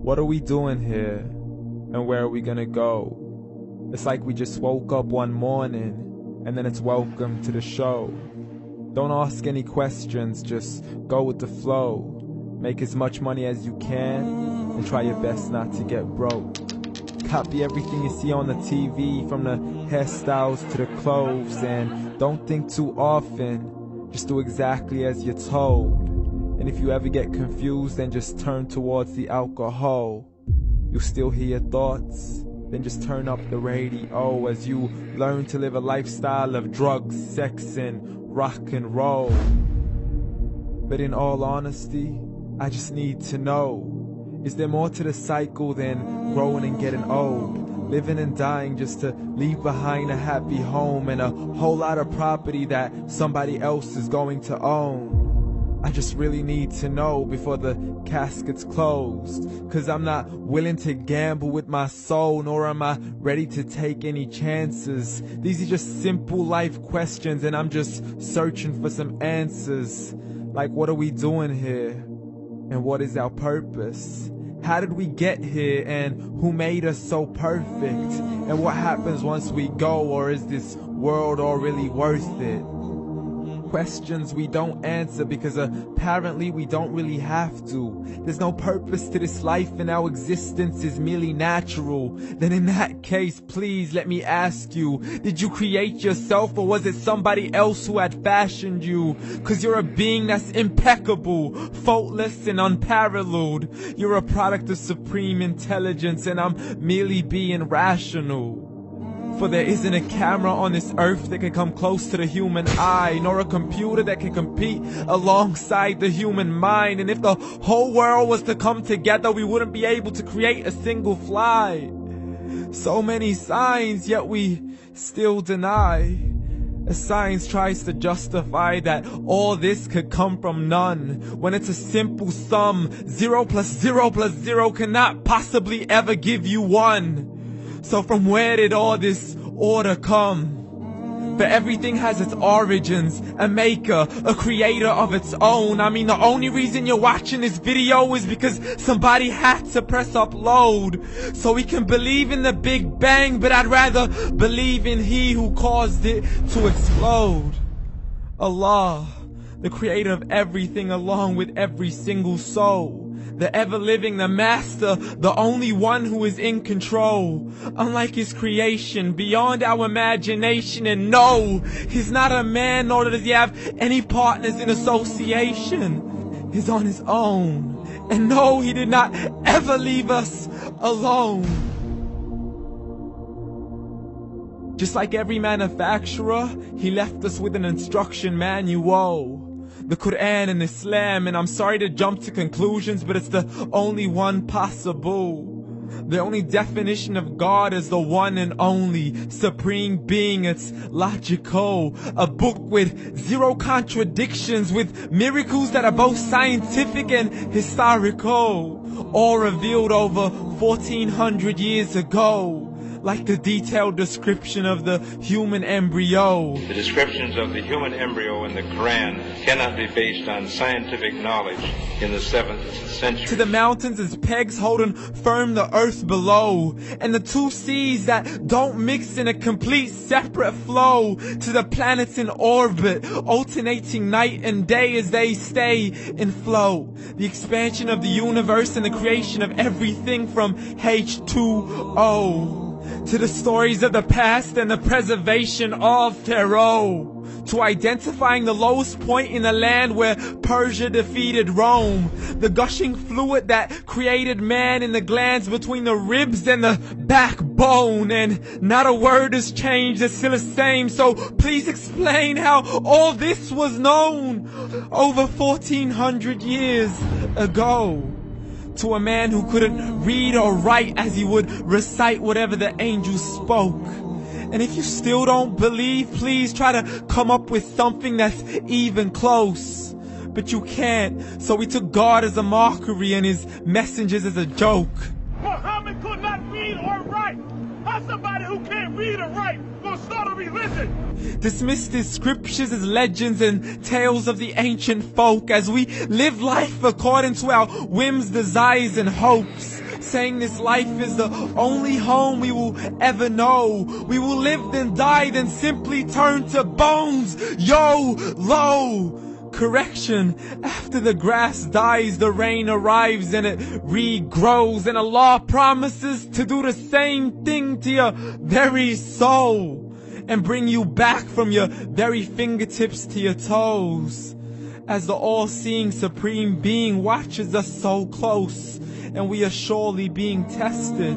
What are we doing here? And where are we gonna go? It's like we just woke up one morning, and then it's welcome to the show. Don't ask any questions, just go with the flow. Make as much money as you can, and try your best not to get broke. Copy everything you see on the TV, from the hairstyles to the clothes, and don't think too often, just do exactly as you're told. And if you ever get confused, then just turn towards the alcohol. You'll still hear your thoughts, then just turn up the radio as you learn to live a lifestyle of drugs, sex, and rock and roll. But in all honesty, I just need to know, is there more to the cycle than growing and getting old? Living and dying just to leave behind a happy home and a whole lot of property that somebody else is going to own. I just really need to know before the casket's closed, 'cause I'm not willing to gamble with my soul, nor am I ready to take any chances. These are just simple life questions, and I'm just searching for some answers. Like, what are we doing here? And what is our purpose? How did we get here, and who made us so perfect? And what happens once we go, or is this world all really worth it? Questions we don't answer because apparently we don't really have to. There's no purpose to this life and our existence is merely natural. Then in that case, please let me ask you, did you create yourself, or was it somebody else who had fashioned you? 'Cause you're a being that's impeccable, faultless and unparalleled. You're a product of supreme intelligence, and I'm merely being rational. For there isn't a camera on this earth that can come close to the human eye, nor a computer that can compete alongside the human mind. And if the whole world was to come together, we wouldn't be able to create a single fly. So many signs, yet we still deny. As science tries to justify that all this could come from none, when it's a simple sum. 0 plus 0 plus 0 cannot possibly ever give you 1. So from where did all this order come? For everything has its origins, a maker, a creator of its own. I mean, the only reason you're watching this video is because somebody had to press upload. So we can believe in the Big Bang, but I'd rather believe in He who caused it to explode. Allah, the creator of everything along with every single soul. The ever-living, the master, the only one who is in control. Unlike his creation, beyond our imagination. And no, he's not a man, nor does he have any partners in association. He's on his own. And no, he did not ever leave us alone. Just like every manufacturer, he left us with an instruction manual. The Quran and Islam, and I'm sorry to jump to conclusions, but it's the only one possible. The only definition of God is the one and only supreme being. It's logical, a book with 0 contradictions, with miracles that are both scientific and historical, all revealed over 1400 years ago. Like the detailed description of the human embryo. The descriptions of the human embryo in the Quran cannot be based on scientific knowledge in the 7th century. To the mountains as pegs holding firm the earth below, and the 2 seas that don't mix in a complete separate flow. To the planets in orbit, alternating night and day as they stay in flow. The expansion of the universe and the creation of everything from H2O. To the stories of the past and the preservation of Pharaoh. To identifying the lowest point in the land where Persia defeated Rome. The gushing fluid that created man in the glands between the ribs and the backbone. And not a word has changed, it's still the same. So please explain how all this was known over 1400 years ago. To a man who couldn't read or write as he would recite whatever the angels spoke. And if you still don't believe, please try to come up with something that's even close. But you can't, so we took God as a mockery and his messengers as a joke. Muhammad could not read or write. How's somebody who can't read or write gonna start a religion? Dismissed his scriptures as legends and tales of the ancient folk, as we live life according to our whims, desires, and hopes. saying this life is the only home we will ever know. We will live then die then simply turn to bones. YOLO! Correction, after the grass dies, the rain arrives and it regrows, and Allah promises to do the same thing to your very soul and bring you back from your very fingertips to your toes, as the all-seeing supreme being watches us so close, and we are surely being tested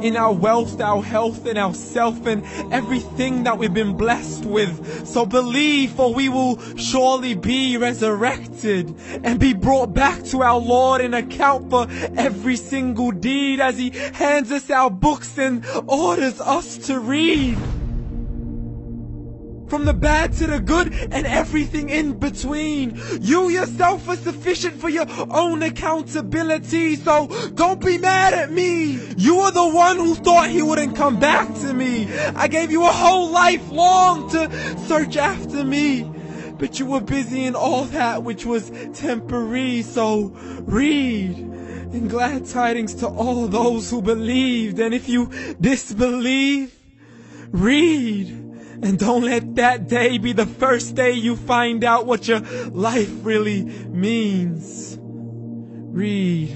in our wealth, our health, and our self, and everything that we've been blessed with. So believe, for we will surely be resurrected and be brought back to our Lord and account for every single deed, as He hands us our books and orders us to read. From the bad to the good and everything in between. You yourself are sufficient for your own accountability, so don't be mad at me. You are the one who thought He wouldn't come back to me. I gave you a whole life long to search after me, but you were busy in all that which was temporary. So read, and glad tidings to all those who believed. And if you disbelieve, read. And don't let that day be the first day you find out what your life really means. Read.